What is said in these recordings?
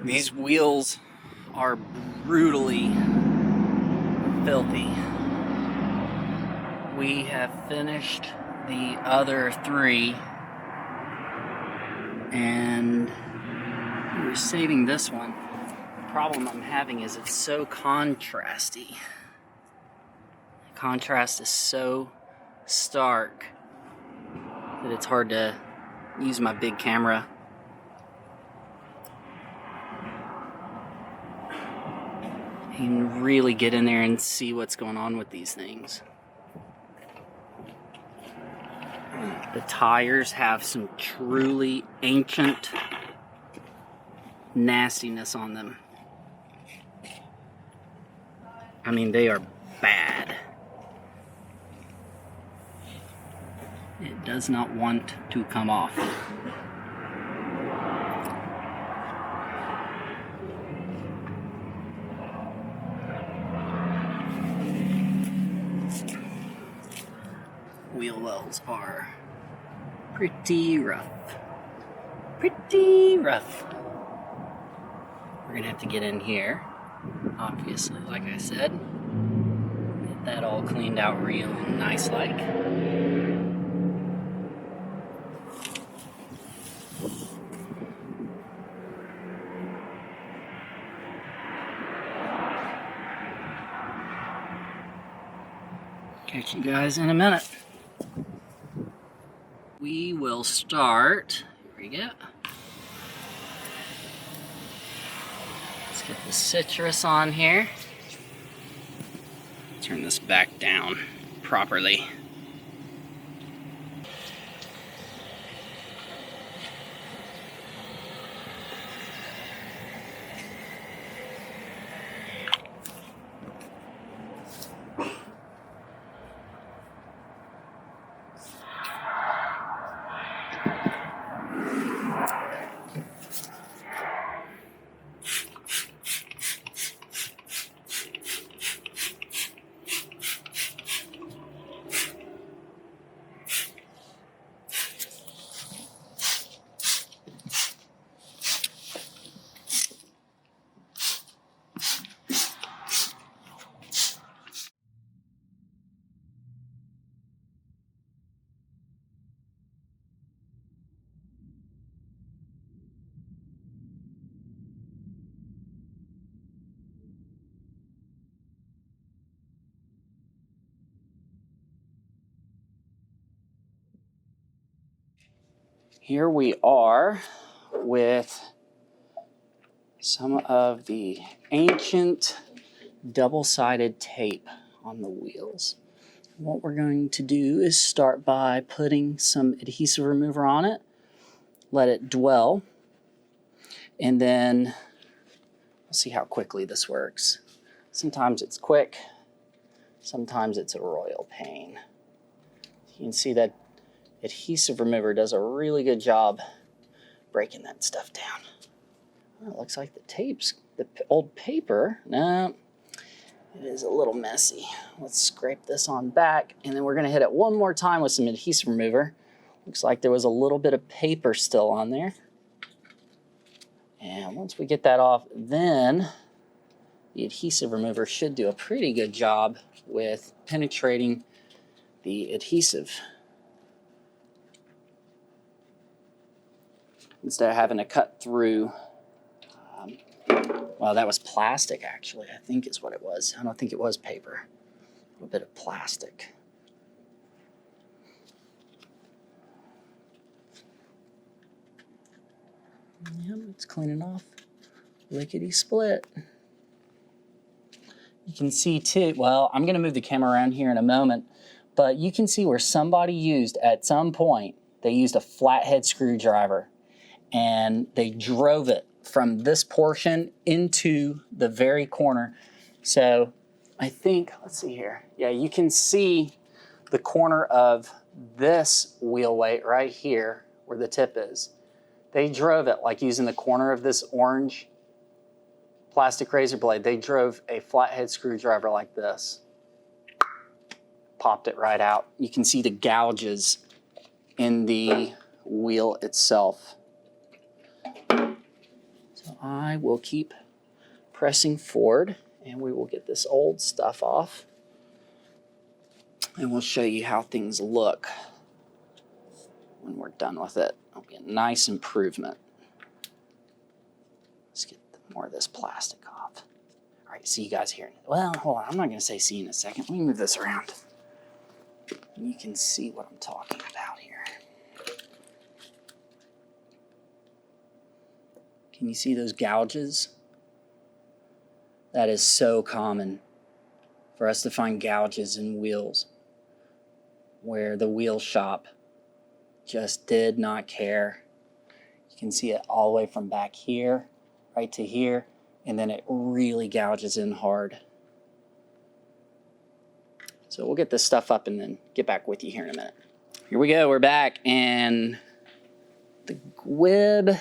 These wheels are brutally filthy. We have finished the other three, and we're saving this one. The problem I'm having is it's so contrasty. The contrast is so stark that it's hard to use my big camera. You can really get in there and see what's going on with these things. The tires have some truly ancient nastiness on them. I mean, they are bad. It does not want to come off. Wheel wells are pretty rough. Pretty rough. We're gonna have to get in here, obviously, like I said. Get that all cleaned out real nice like. Catch you guys in a minute. We will start, here we go. Let's get the citrus on here. Turn this back down properly. Here we are with some of the ancient double-sided tape on the wheels. What we're going to do is start by putting some adhesive remover on it, let it dwell, and then we'll see how quickly this works. Sometimes it's quick, sometimes it's a royal pain. You can see that adhesive remover does a really good job breaking that stuff down. Oh, it looks like the tape's, the old paper, no, it is a little messy. Let's scrape this on back, and then we're gonna hit it one more time with some adhesive remover. Looks like there was a little bit of paper still on there. And once we get that off, then the adhesive remover should do a pretty good job with penetrating the adhesive, instead of having to cut through. Well, that was plastic, actually, I think is what it was. I don't think it was paper. A little bit of plastic. Yep, it's cleaning off lickety split. You can see too, well, I'm gonna move the camera around here in a moment, but you can see where somebody used, at some point, they used a flathead screwdriver and they drove it from this portion into the very corner. So I think, let's see here. Yeah, you can see the corner of this wheel weight right here where the tip is. They drove it like using the corner of this orange plastic razor blade. They drove a flathead screwdriver like this. Popped it right out. You can see the gouges in the wheel itself. So So I will keep pressing forward and we will get this old stuff off. And we'll show you how things look when we're done with it. It'll be a nice improvement. Let's get more of this plastic off. All right, see you guys here. Well, hold on, I'm not gonna say see you in a second. Let me move this around. You can see what I'm talking about here. Can you see those gouges? That is so common for us to find gouges in wheels where the wheel shop just did not care. You can see it all the way from back here, right to here, and then it really gouges in hard. So we'll get this stuff up and then get back with you here in a minute. Here we go, we're back, and the gwib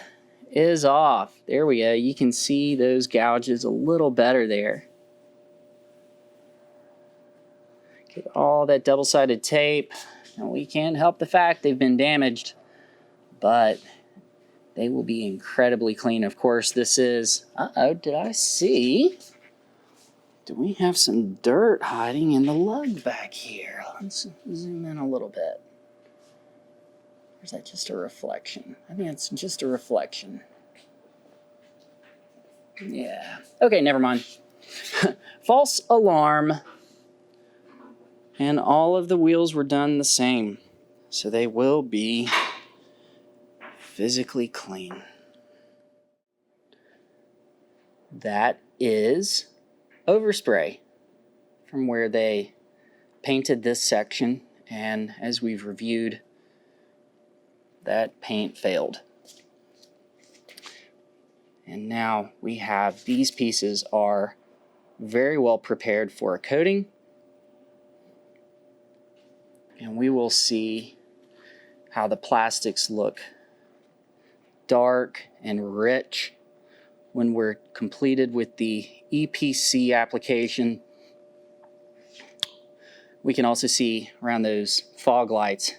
is off. There we go. You can see those gouges a little better there. Get all that double-sided tape. And we can't help the fact they've been damaged, but they will be incredibly clean. Of course, this is, did I see? Do we have some dirt hiding in the lug back here? Let's zoom in a little bit. Or is that just a reflection? I think it's just a reflection. Yeah. Okay, never mind. False alarm. And all of the wheels were done the same. So they will be physically clean. That is overspray from where they painted this section. And as we've reviewed, that paint failed. And now we have these pieces are very well prepared for a coating. And we will see how the plastics look dark and rich when we're completed with the EPC application. We can also see around those fog lights,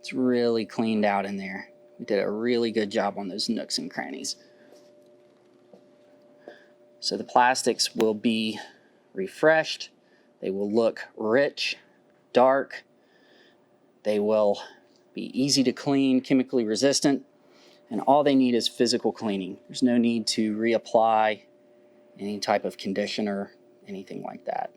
it's really cleaned out in there. We did a really good job on those nooks and crannies. So the plastics will be refreshed. They will look rich, dark. They will be easy to clean, chemically resistant, and all they need is physical cleaning. There's no need to reapply any type of conditioner, anything like that.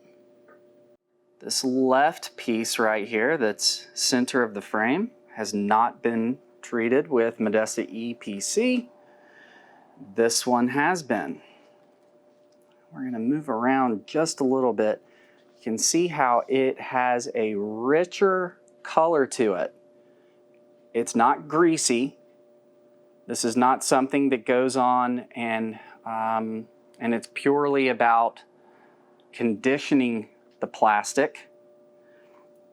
This left piece right here that's center of the frame has not been treated with Modesta EPC. This one has been. We're going to move around just a little bit. You can see how it has a richer color to it. It's not greasy. This is not something that goes on and it's purely about conditioning the plastic.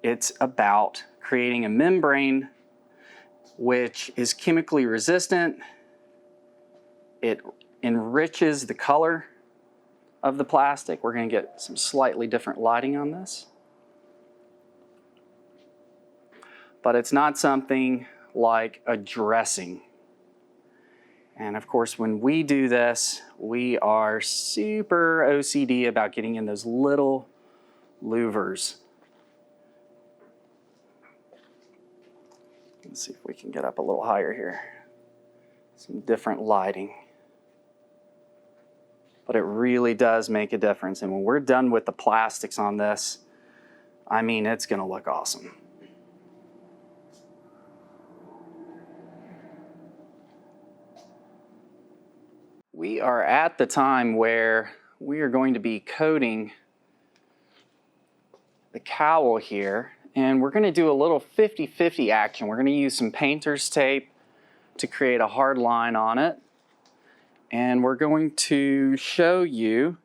It's about creating a membrane which is chemically resistant. It enriches the color of the plastic. We're going to get some slightly different lighting on this. But it's not something like a dressing. And of course, when we do this, we are super OCD about getting in those little louvers. Let's see if we can get up a little higher here. Some different lighting. But it really does make a difference. And when we're done with the plastics on this, I mean, it's going to look awesome. We are at the time where we are going to be coating the cowl here, and we're going to do a little 50-50 action. We're going to use some painter's tape to create a hard line on it, and we're going to show you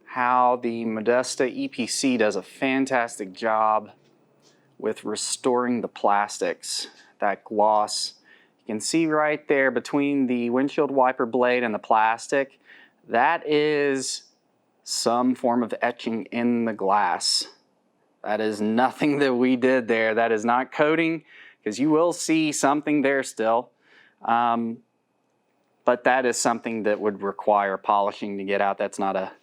how the Modesta EPC does a fantastic job with restoring the plastics, that gloss. You can see right there between the windshield wiper blade and the plastic, that is some form of etching in the glass. That is nothing that we did there. That is not coating, because you will see something there still. but that is something that would require polishing to get out. That's not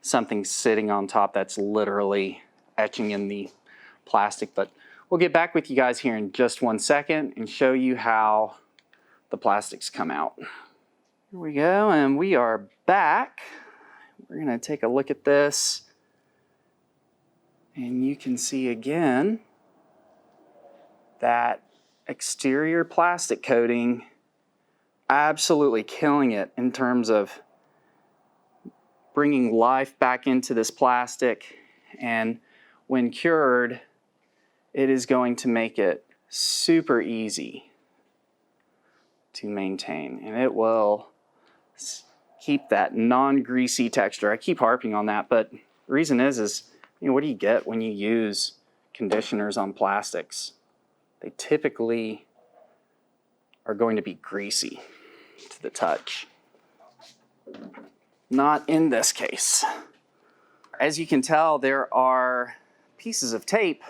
something sitting on top. That's literally etching in the plastic. But we'll get back with you guys here in just 1 second and show you how the plastics come out. Here we go, and we are back. We're gonna take a look at this, and you can see again that exterior plastic coating absolutely killing it in terms of bringing life back into this plastic, and when cured, it is going to make it super easy to maintain, and it will keep that non-greasy texture. I keep harping on that, but the reason is you know, what do you get when you use conditioners on plastics? They typically are going to be greasy to the touch. Not in this case. As you can tell, there are pieces of tape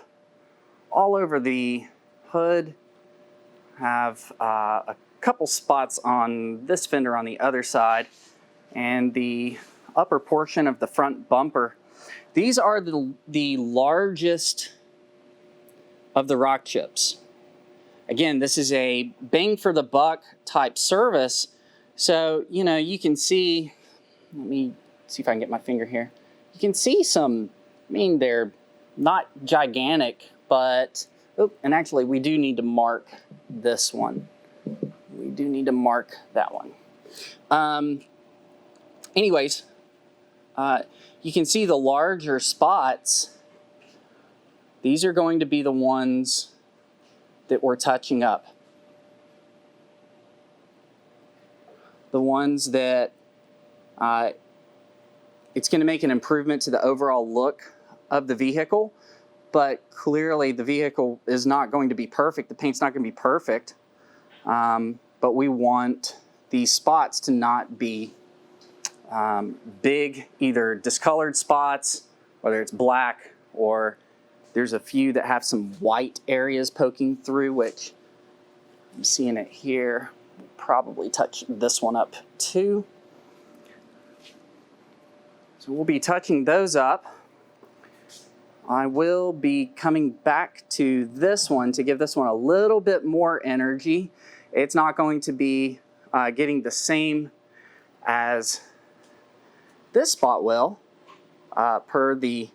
all over the hood. Have a couple spots on this fender on the other side, and the upper portion of the front bumper. These are the largest of the rock chips. Again, this is a bang for the buck type service. So, you know, you can see, let me see if I can get my finger here. You can see some, I mean, they're not gigantic, but, oh, and actually we do need to mark this one. We do need to mark that one. Anyways, you can see the larger spots. These are going to be the ones that we're touching up. The ones that it's going to make an improvement to the overall look of the vehicle, but clearly the vehicle is not going to be perfect. The paint's not going to be perfect, but we want these spots to not be big, either discolored spots, whether it's black, or there's a few that have some white areas poking through, which I'm seeing it here. Probably touch this one up too. So we'll be touching those up. I will be coming back to this one to give this one a little bit more energy. It's not going to be getting the same as this spot will, per the,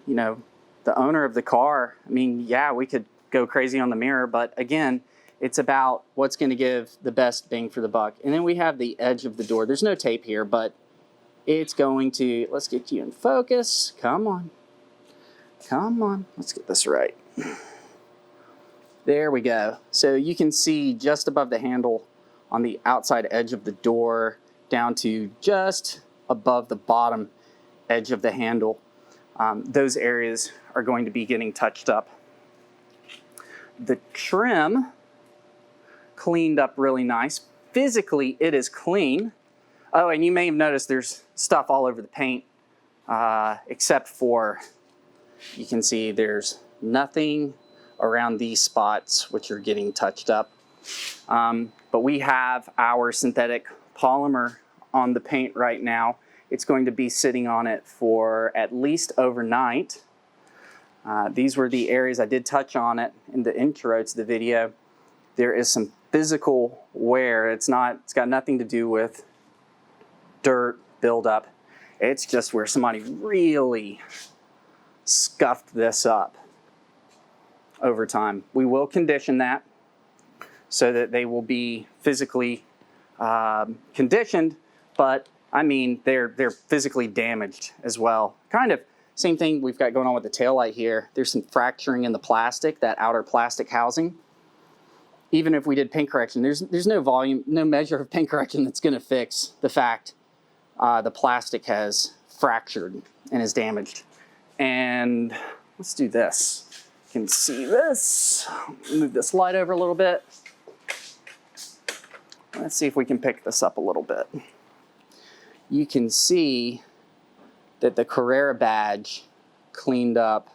you know, the owner of the car. I mean, yeah, we could go crazy on the mirror, but again, it's about what's going to give the best bang for the buck. And then we have the edge of the door. There's no tape here, but it's going to, let's get you in focus. Come on. Come on. Let's get this right. There we go. So you can see just above the handle on the outside edge of the door down to just above the bottom edge of the handle. Those areas are going to be getting touched up. The trim cleaned up really nice. Physically, it is clean. Oh, and you may have noticed there's stuff all over the paint, except for, you can see there's nothing around these spots which are getting touched up. But we have our synthetic polymer on the paint right now. It's going to be sitting on it for at least overnight. These were the areas I did touch on it in the intro to the video. There is some physical wear. It's got nothing to do with dirt buildup. It's just where somebody really scuffed this up over time. We will condition that so that they will be physically conditioned, but I mean, they're physically damaged as well. Kind of same thing we've got going on with the taillight here. There's some fracturing in the plastic, that outer plastic housing. Even if we did paint correction, there's no volume, no measure of paint correction that's going to fix the fact the plastic has fractured and is damaged. And let's do this. You can see this. Move this light over a little bit. Let's see if we can pick this up a little bit. You can see that the Carrera badge cleaned up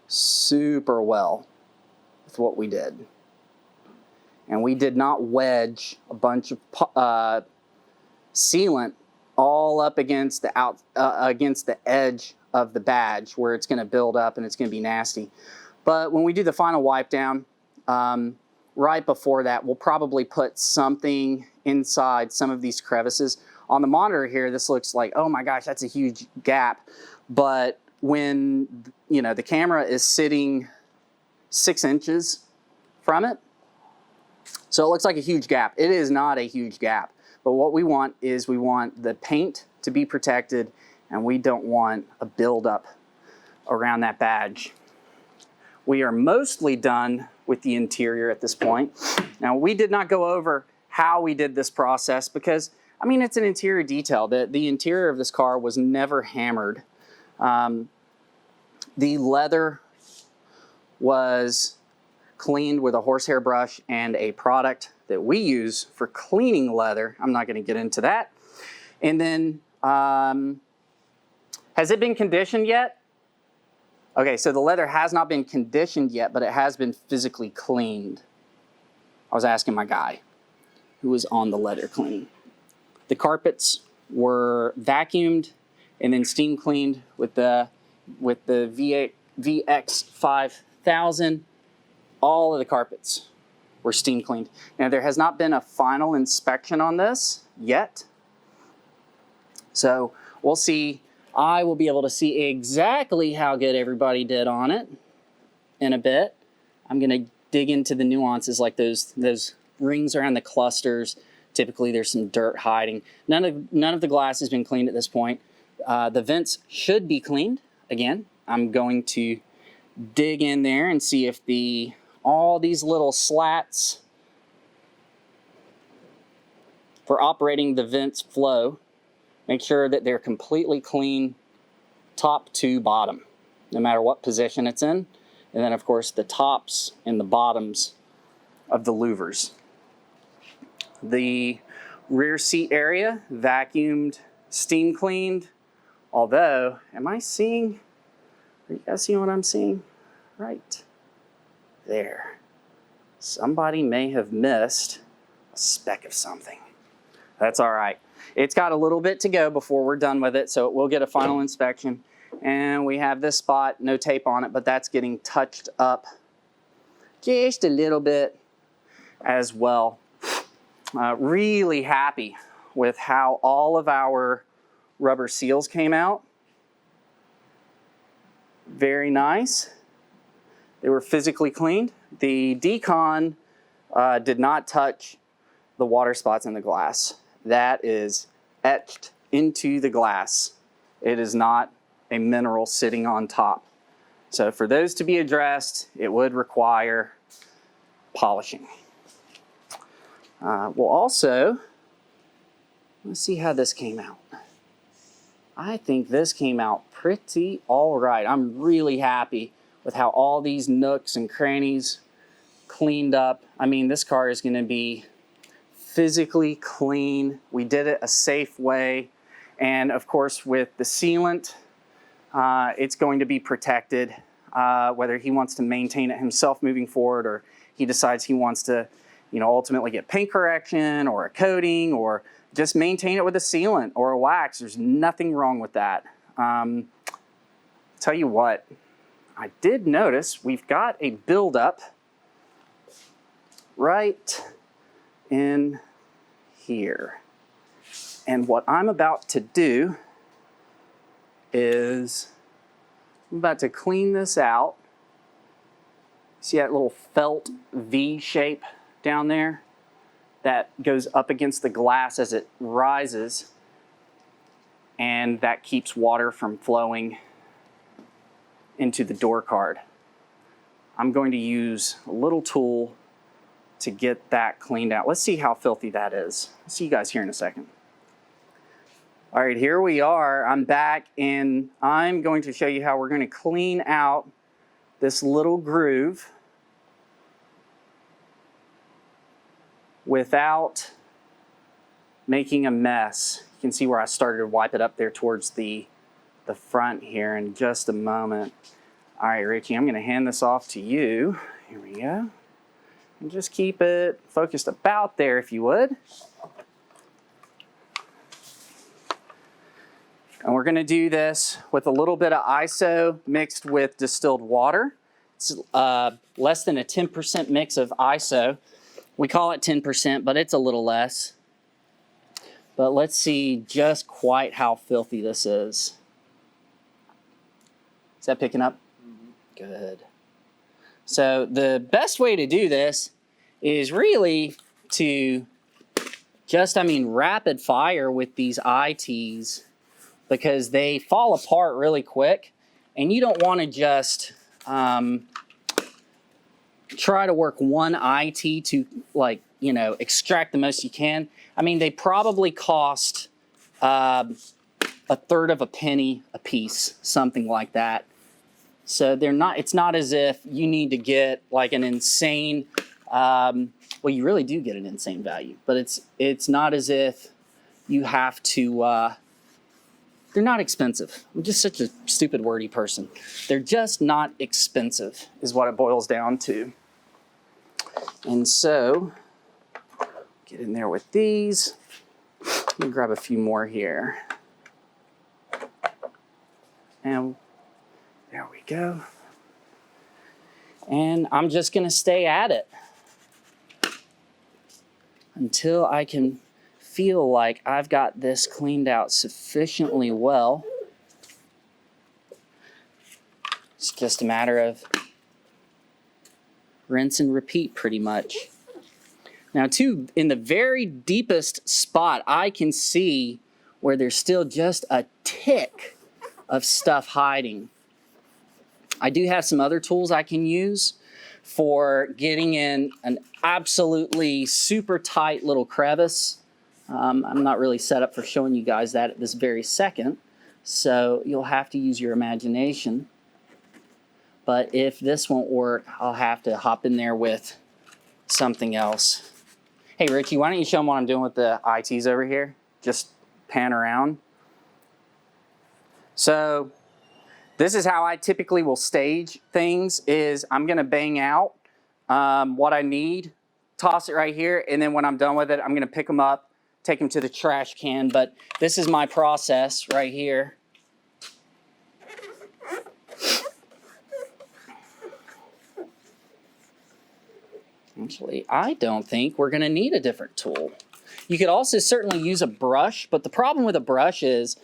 super well with what we did. and we did not wedge a bunch of sealant all up against the edge of the badge where it's going to build up and it's going to be nasty. But when we do the final wipe down, right before that, we'll probably put something inside some of these crevices. On the monitor here, this looks like, oh my gosh, that's a huge gap. But when, you know, the camera is sitting 6 inches from it, so it looks like a huge gap. It is not a huge gap. But what we want is we want the paint to be protected, and we don't want a buildup around that badge. We are mostly done with the interior at this point. Now, we did not go over how we did this process because, I mean, it's an interior detail. The interior of this car was never hammered. The leather was cleaned with a horsehair brush and a product that we use for cleaning leather. I'm not going to get into that. And then, has it been conditioned yet? Okay, so the leather has not been conditioned yet, but it has been physically cleaned. I was asking my guy who was on the leather cleaning. The carpets were vacuumed and then steam cleaned with the VX5000. All of the carpets were steam cleaned. Now, there has not been a final inspection on this yet. So we'll see. I will be able to see exactly how good everybody did on it in a bit. I'm going to dig into the nuances like those rings around the clusters. Typically there's some dirt hiding. None of the glass has been cleaned at this point. The vents should be cleaned. Again, I'm going to dig in there and see if all these little slats for operating the vents flow. Make sure that they're completely clean top to bottom, no matter what position it's in. And then, of course, the tops and the bottoms of the louvers. The rear seat area, vacuumed, steam cleaned. Although, are you guys seeing what I'm seeing? Right there. Somebody may have missed a speck of something. That's all right. It's got a little bit to go before we're done with it, so we'll get a final inspection. And we have this spot, no tape on it, but that's getting touched up just a little bit as well. Really happy with how all of our rubber seals came out. Very nice. They were physically cleaned. The decon did not touch the water spots in the glass. That is etched into the glass. It is not a mineral sitting on top. So for those to be addressed, it would require polishing. We'll also, let's see how this came out. I think this came out pretty all right. I'm really happy with how all these nooks and crannies cleaned up. I mean, this car is going to be physically clean. We did it a safe way. And of course, with the sealant, it's going to be protected, whether he wants to maintain it himself moving forward or he decides he wants to, ultimately get paint correction or a coating or just maintain it with a sealant or a wax. There's nothing wrong with that. Tell you what, I did notice we've got a buildup right in here. And what I'm about to do is I'm about to clean this out. See that little felt V shape down there? That goes up against the glass as it rises, and that keeps water from flowing into the door card. I'm going to use a little tool to get that cleaned out. Let's see how filthy that is. I'll see you guys here in a second. All right, here we are. I'm back, and I'm going to show you how we're going to clean out this little groove without making a mess. You can see where I started to wipe it up there towards the front here in just a moment. All right, Richie, I'm going to hand this off to you. Here we go. And just keep it focused about there if you would. And we're going to do this with a little bit of ISO mixed with distilled water. It's less than a 10% mix of ISO. We call it 10%, but it's a little less. But let's see just quite how filthy this is. Is that picking up? Mm-hmm. Good. So the best way to do this is really to just, rapid fire with these ITs, because they fall apart really quick, and you don't want to just try to work one IT to extract the most you can. They probably cost a third of a penny a piece, something like that. So it's not as if you need to get like an insane, well, you really do get an insane value, but it's not as if you have to, they're not expensive. I'm just such a stupid wordy person. They're just not expensive is what it boils down to. And so, get in there with these. Let me grab a few more here. And there we go. And I'm just going to stay at it until I can feel like I've got this cleaned out sufficiently well. It's just a matter of rinse and repeat pretty much. Now too, in the very deepest spot, I can see where there's still just a tick of stuff hiding. I do have some other tools I can use for getting in an absolutely super tight little crevice. I'm not really set up for showing you guys that at this very second, so you'll have to use your imagination. But if this won't work, I'll have to hop in there with something else. Hey, Richie, why don't you show them what I'm doing with the ITs over here? Just pan around. So this is how I typically will stage things, is I'm going to bang out what I need, toss it right here, and then when I'm done with it, I'm going to pick them up, take them to the trash can. But this is my process right here. Actually, I don't think we're going to need a different tool. You could also certainly use a brush, but the problem with a brush is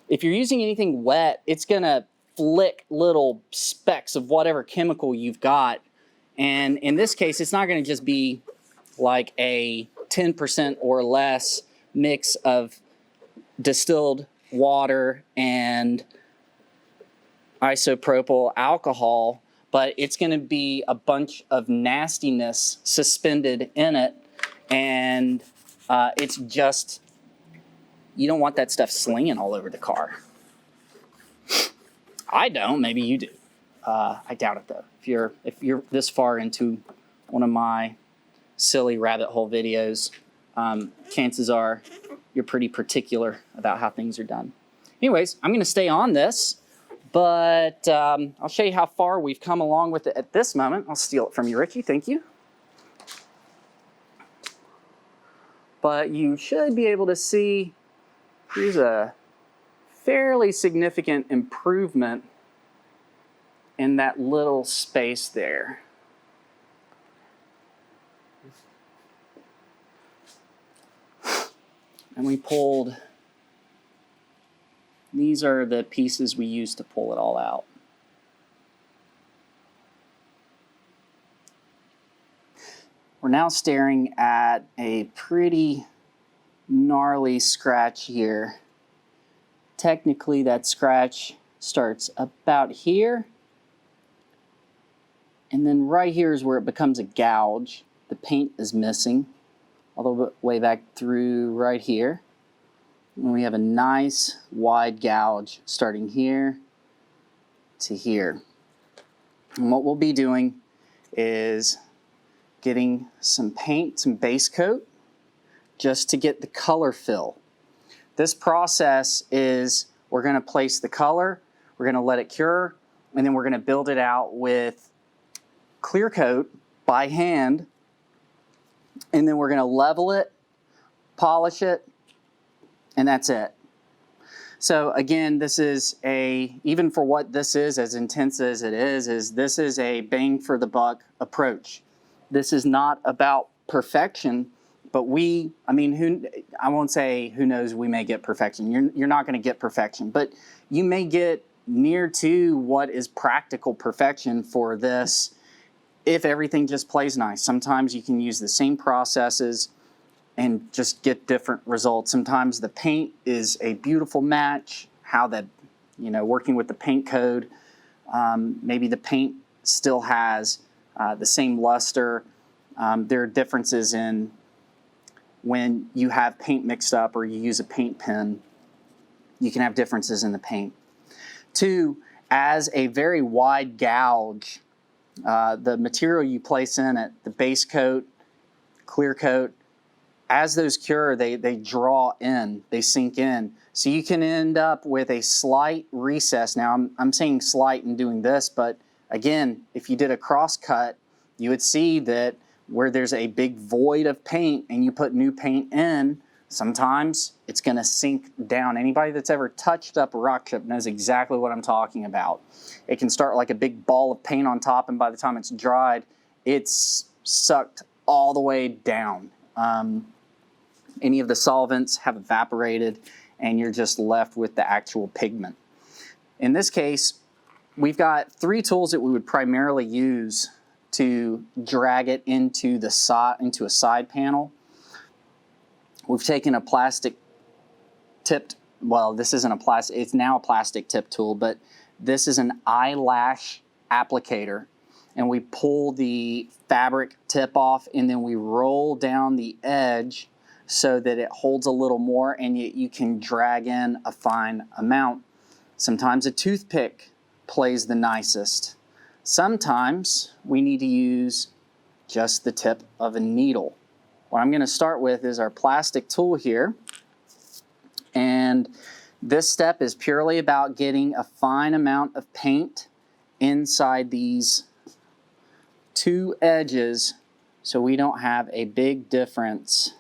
if you're using anything wet, it's going to flick little specks of whatever chemical you've got. And in this case, it's not going to just be like a 10% or less mix of distilled water and isopropyl alcohol, but it's going to be a bunch of nastiness suspended in it, and it's just, you don't want that stuff slinging all over the car. I don't, maybe you do. I doubt it though. If you're this far into one of my silly rabbit hole videos, chances are you're pretty particular about how things are done. Anyways, I'm going to stay on this, but I'll show you how far we've come along with it at this moment. I'll steal it from you, Richie. Thank you. But you should be able to see here's a fairly significant improvement in that little space there. And we pulled, these are the pieces we used to pull it all out. We're now staring at a pretty gnarly scratch here. Technically, that scratch starts about here, and then right here is where it becomes a gouge. The paint is missing all the way back through right here. And we have a nice wide gouge starting here to here. And what we'll be doing is getting some paint, some base coat, just to get the color fill. This process is we're going to place the color, we're going to let it cure, and then we're going to build it out with clear coat by hand And then we're going to level it, polish it, and that's it. So again, this is even for what this is, as intense as it is this is a bang for the buck approach. This is not about perfection, but I won't say who knows, we may get perfection. You're not going to get perfection, but you may get near to what is practical perfection for this if everything just plays nice. Sometimes you can use the same processes and just get different results. Sometimes the paint is a beautiful match, working with the paint code, maybe the paint still has the same luster. There are differences in when you have paint mixed up or you use a paint pen, you can have differences in the paint. 2, as a very wide gouge, the material you place in it, the base coat, clear coat, as those cure, they draw in, they sink in. So you can end up with a slight recess. Now, I'm saying slight in doing this, but again, if you did a cross cut, you would see that where there's a big void of paint and you put new paint in, sometimes it's going to sink down. Anybody that's ever touched up a rock chip knows exactly what I'm talking about. It can start like a big ball of paint on top, and by the time it's dried, it's sucked all the way down. Any of the solvents have evaporated and you're just left with the actual pigment. In this case, we've got 3 tools that we would primarily use to drag it into a side panel. We've taken a plastic tipped, well, this isn't a plastic, it's now a plastic tip tool, but this is an eyelash applicator, and we pull the fabric tip off and then we roll down the edge so that it holds a little more and you can drag in a fine amount. Sometimes a toothpick plays the nicest. Sometimes we need to use just the tip of a needle. What I'm going to start with is our plastic tool here, and this step is purely about getting a fine amount of paint inside these 2 edges so we don't have a big difference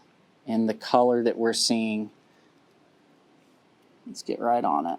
in the color that we're seeing. Let's get right on it.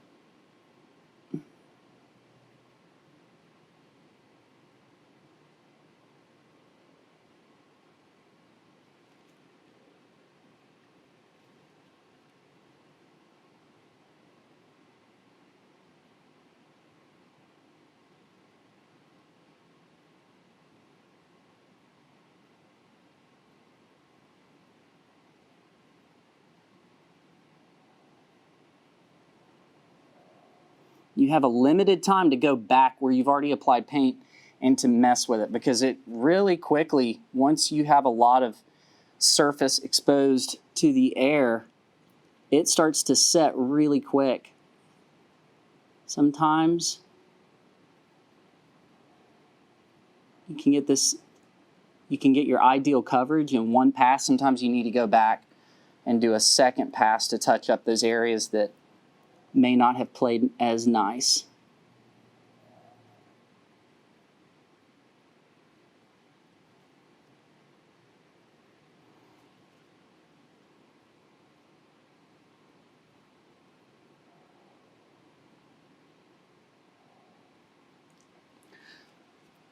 You have a limited time to go back where you've already applied paint and to mess with it, because it really quickly, once you have a lot of surface exposed to the air, it starts to set really quick. Sometimes you can get your ideal coverage in one pass. Sometimes you need to go back and do a second pass to touch up those areas that may not have played as nice.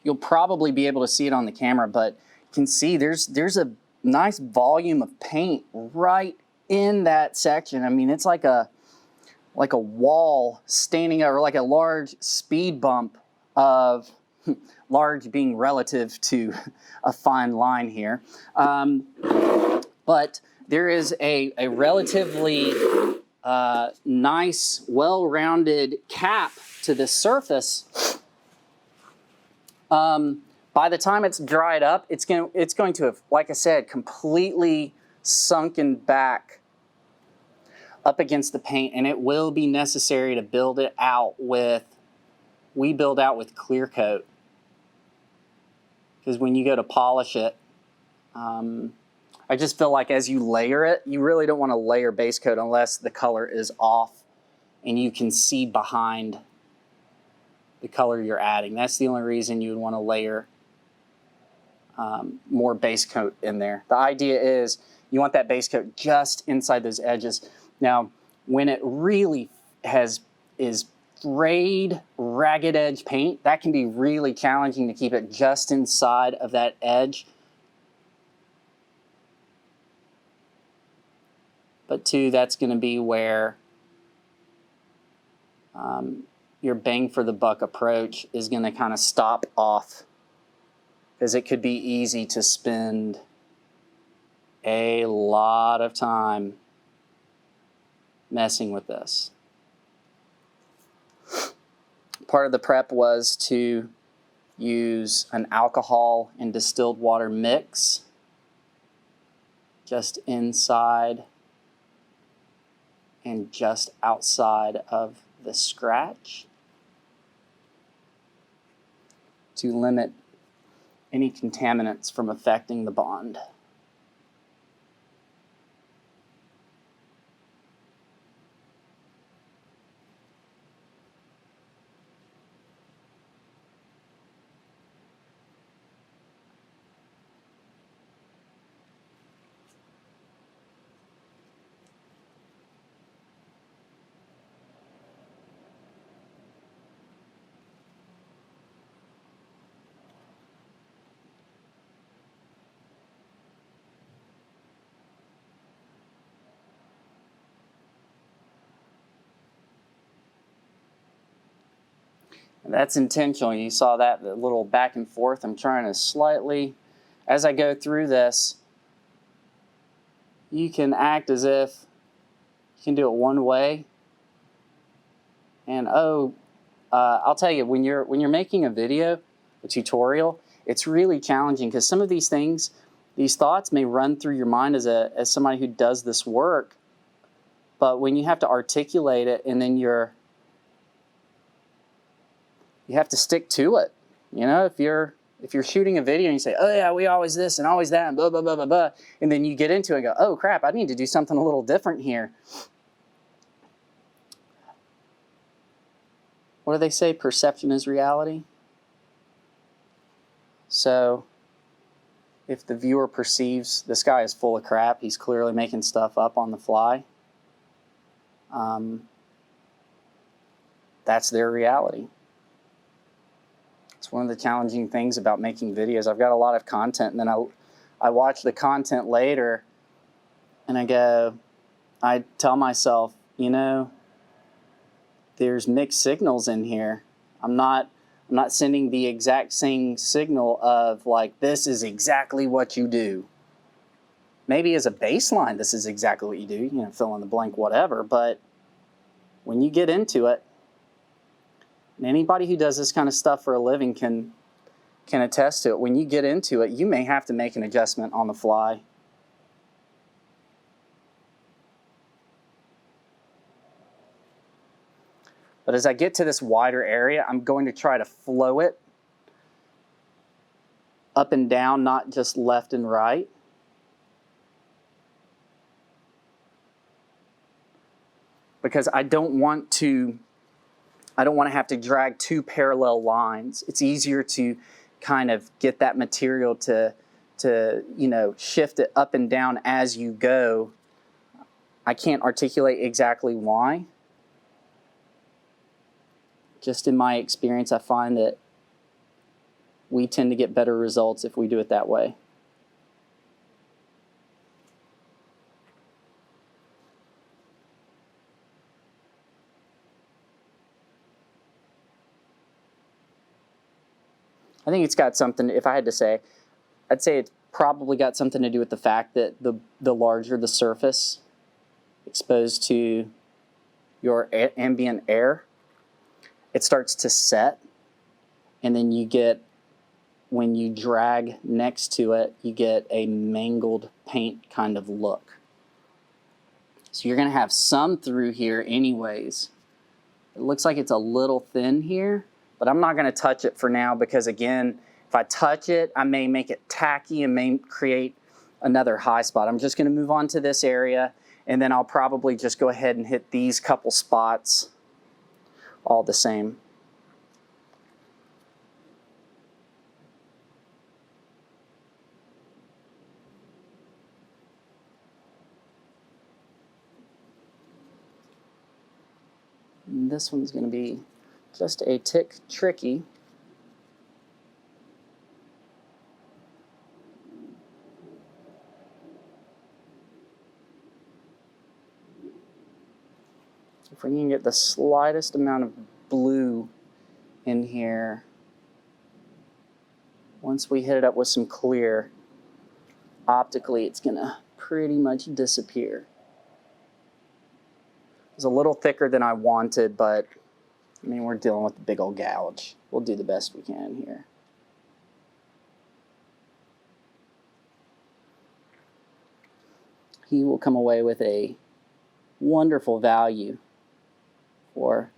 You'll probably be able to see it on the camera, but you can see there's a nice volume of paint right in that section. I mean, it's like a wall standing over, like a large speed bump of, large being relative to a fine line here. But there is a relatively nice, well-rounded cap to the surface. By the time it's dried up, it's going to have, like I said, completely sunken back up against the paint, and it will be necessary to build it out with, we build out with clear coat. Because when you go to polish it, I just feel like as you layer it, you really don't want to layer base coat unless the color is off and you can see behind the color you're adding. That's the only reason you would want to layer more base coat in there. The idea is you want that base coat just inside those edges. Now, when it really is frayed, ragged edge paint, that can be really challenging to keep it just inside of that edge. But two, that's going to be where your bang for the buck approach is going to kind of stop off, because it could be easy to spend a lot of time messing with this. Part of the prep was to use an alcohol and distilled water mix just inside and just outside of the scratch to limit any contaminants from affecting the bond. That's intentional. You saw that, the little back and forth. I'm trying to slightly, as I go through this, you can act as if you can do it one way. And I'll tell you, when you're making a video, a tutorial, it's really challenging because some of these things, these thoughts may run through your mind as somebody who does this work, but when you have to articulate it and then you have to stick to it. You know, if you're shooting a video and you say, oh yeah, we always this and always that and blah, blah, blah, blah, blah, and then you get into it and go, oh crap, I need to do something a little different here. What do they say? Perception is reality. So if the viewer perceives this guy is full of crap, he's clearly making stuff up on the fly, that's their reality. It's one of the challenging things about making videos. I've got a lot of content, and then I watch the content later, and I tell myself, you know, there's mixed signals in here. I'm not sending the exact same signal of like, this is exactly what you do. Maybe as a baseline, this is exactly what you do, you know, fill in the blank, whatever, but when you get into it, and anybody who does this kind of stuff for a living can attest to it. When you get into it, you may have to make an adjustment on the fly. But as I get to this wider area, I'm going to try to flow it up and down, not just left and right. Because I don't want to have to drag two parallel lines. It's easier to kind of get that material to you know, shift it up and down as you go. I can't articulate exactly why. Just in my experience, I find that we tend to get better results if we do it that way. I think it's got something, if I had to say, I'd say it's probably got something to do with the fact that the larger the surface exposed to your ambient air, it starts to set, and then you get, when you drag next to it, you get a mangled paint kind of look. So you're going to have some through here anyways. It looks like it's a little thin here, but I'm not going to touch it for now because, again, if I touch it, I may make it tacky and may create another high spot. I'm just going to move on to this area, and then I'll probably just go ahead and hit these couple spots all the same. this one's going to be just a tick tricky. If we can get the slightest amount of blue in here, once we hit it up with some clear, optically it's going to pretty much disappear. It's a little thicker than I wanted, but I mean, we're dealing with a big old gouge. We'll do the best we can here. He will come away with a wonderful value for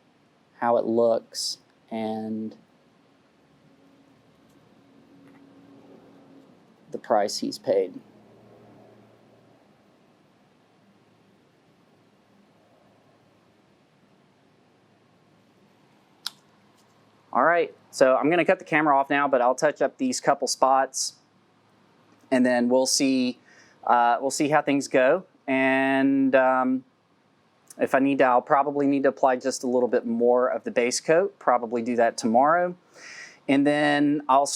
how it looks and the price he's paid. All right, so I'm gonna cut the camera off now, but I'll touch up these couple spots and then we'll see how things go. And if I need to, I'll probably need to apply just a little bit more of the base coat, probably do that tomorrow. And then I'll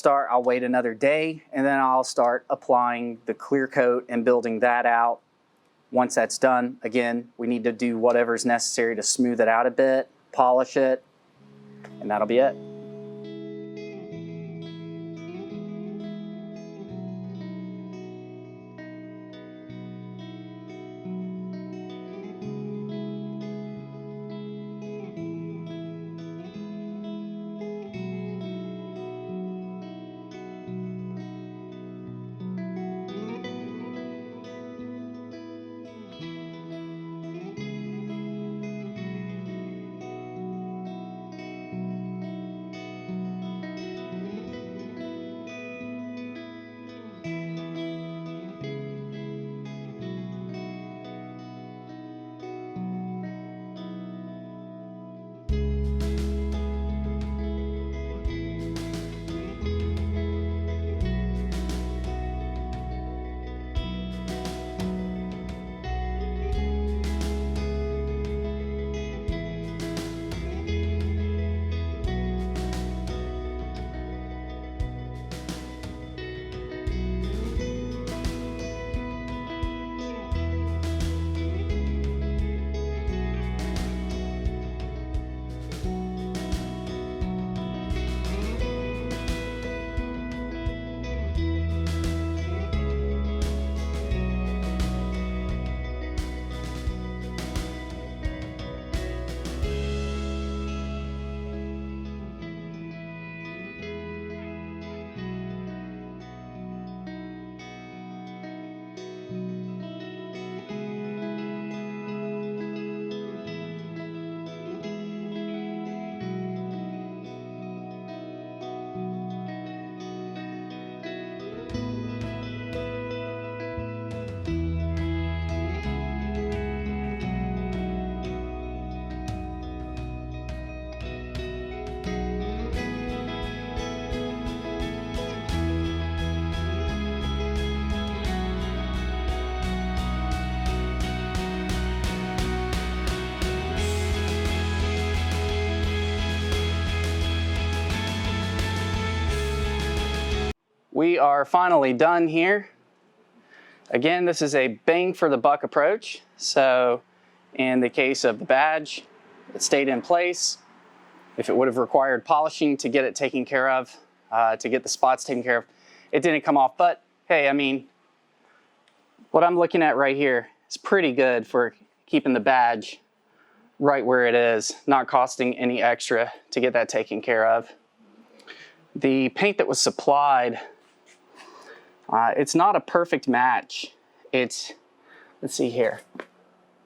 wait another day, and then I'll start applying the clear coat and building that out. Once that's done, again, we need to do whatever's necessary to smooth it out a bit, polish it, and that'll be it. We are finally done here. Again, this is a bang for the buck approach. So in the case of the badge, it stayed in place. If it would have required polishing to get it taken care of, to get the spots taken care of, it didn't come off. But hey, I mean, what I'm looking at right here is pretty good for keeping the badge right where it is, not costing any extra to get that taken care of. The paint that was supplied, it's not a perfect match. Let's see here.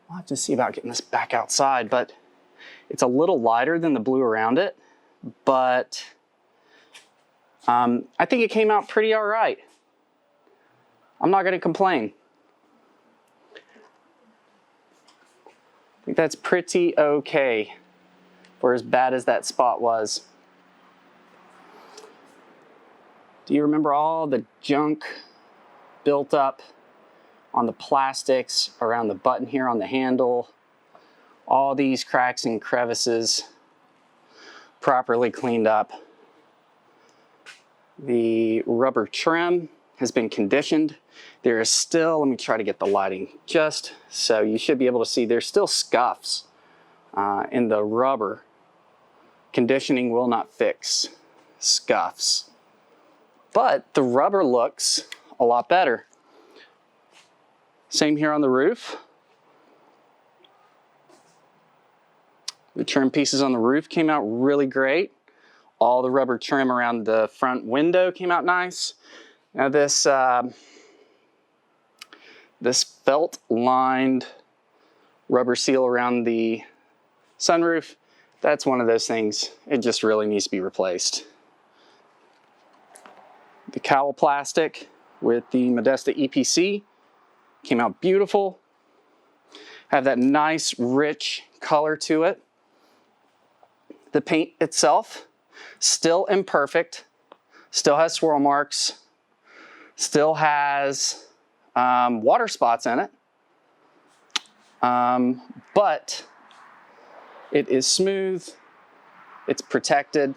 I'll have to see about getting this back outside, but it's a little lighter than the blue around it, but I think it came out pretty all right. I'm not gonna complain. I think that's pretty okay for as bad as that spot was. Do you remember all the junk built up on the plastics around the button here on the handle? all these cracks and crevices properly cleaned up. The rubber trim has been conditioned. There is still, let me try to get the lighting just so you should be able to see, there's still scuffs in the rubber. Conditioning will not fix scuffs, but the rubber looks a lot better. Same here on the roof. The trim pieces on the roof came out really great. All the rubber trim around the front window came out nice. Now this felt lined rubber seal around the sunroof, that's one of those things, it just really needs to be replaced. The cowl plastic with the Modesta EPC came out beautiful. Have that nice rich color to it. The paint itself, still imperfect, still has swirl marks, still has water spots in it, but it is smooth, it's protected.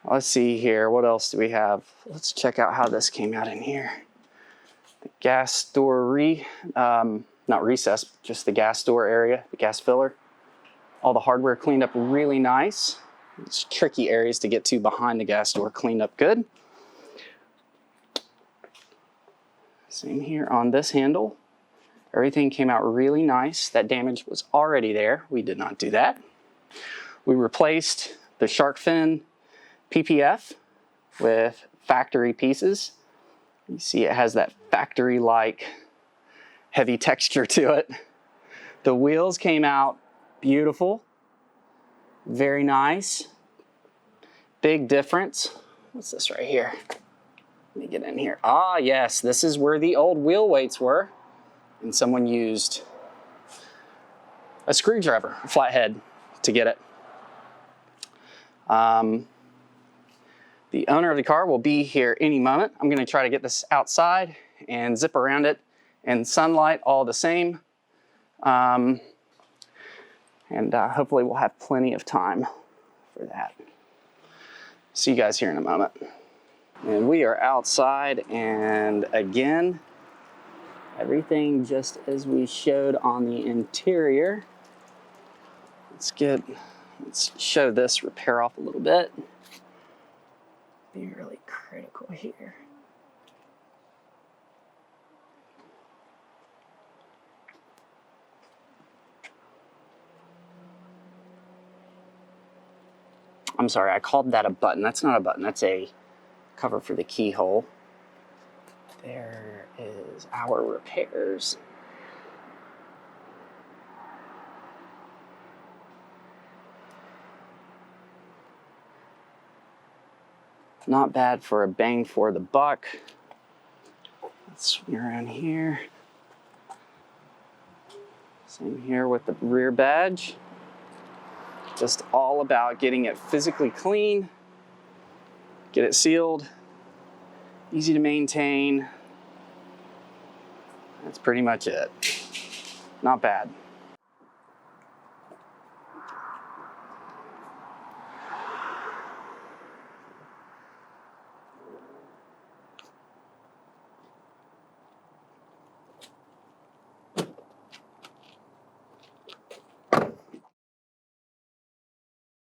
Let's see here, what else do we have? Let's check out how this came out in here. The gas door not recess, just the gas door area, the gas filler. All the hardware cleaned up really nice. It's tricky areas to get to behind the gas door cleaned up good. Same here on this handle. Everything came out really nice. That damage was already there. We did not do that. We replaced the shark fin PPF with factory pieces. You see it has that factory-like heavy texture to it. The wheels came out beautiful, very nice. Big difference. What's this right here? Let me get in here. Ah, yes, this is where the old wheel weights were. And someone used a screwdriver, a flathead, to get it. The owner of the car will be here any moment. I'm going to try to get this outside and zip around it in sunlight all the same. And hopefully we'll have plenty of time for that. See you guys here in a moment. And we are outside, and again, everything just as we showed on the interior. Let's show this repair off a little bit. Be really critical here. I'm sorry, I called that a button. That's not a button, that's a cover for the keyhole. There is our repairs. Not bad for a bang for the buck. Let's swing around here. Same here with the rear badge. Just all about getting it physically clean, get it sealed, easy to maintain. That's pretty much it. Not bad.